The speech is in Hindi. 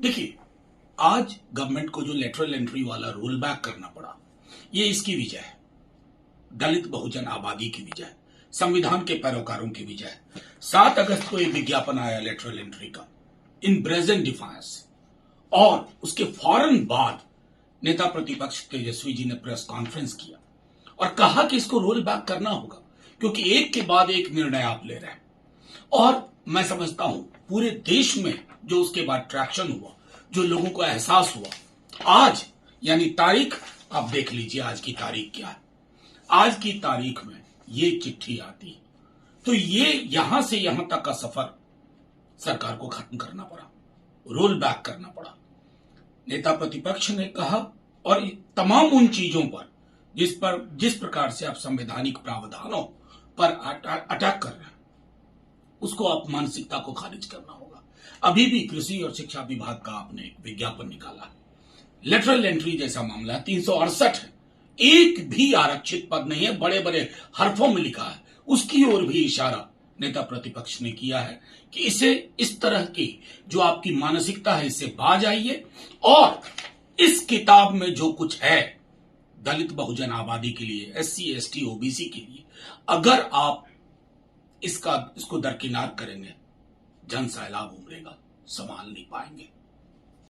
देखिए, आज गवर्नमेंट को जो लेटरल एंट्री वाला रोल बैक करना पड़ा, ये इसकी वजह है, दलित बहुजन आबादी की वजह है, संविधान के पैरोकारों की वजह है। 7 अगस्त को एक विज्ञापन आया लेटरल एंट्री का, इन ब्रेजेंट डिफायंस, और उसके फौरन बाद नेता प्रतिपक्ष तेजस्वी जी ने प्रेस कॉन्फ्रेंस किया और कहा कि इसको रोल बैक करना होगा, क्योंकि एक के बाद एक निर्णय आप ले रहे हैं। और मैं समझता हूं पूरे देश में जो उसके बाद ट्रैक्शन हुआ, जो लोगों को एहसास हुआ, आज यानी तारीख आप देख लीजिए, आज की तारीख क्या है। आज की तारीख में ये चिट्ठी आती है, तो ये यहां से यहां तक का सफर सरकार को खत्म करना पड़ा, रोल बैक करना पड़ा। नेता प्रतिपक्ष ने कहा, और तमाम उन चीजों पर जिस प्रकार से आप संवैधानिक प्रावधानों पर अटैक कर रहे हैं, उसको आप मानसिकता को खारिज करना होगा। अभी भी कृषि और शिक्षा विभाग का आपने एक विज्ञापन निकाला, लेटरल एंट्री जैसा मामला है, 368 है, एक भी आरक्षित पद नहीं है, बड़े बड़े हरफों में लिखा है, उसकी ओर भी इशारा नेता प्रतिपक्ष ने किया है कि इसे, इस तरह की जो आपकी मानसिकता है, इससे बाज आइए। और इस किताब में जो कुछ है दलित बहुजन आबादी के लिए, SC ST OBC के लिए, अगर आप इसको दरकिनार करेंगे, जन सैलाब उमड़ेगा, संभाल नहीं पाएंगे।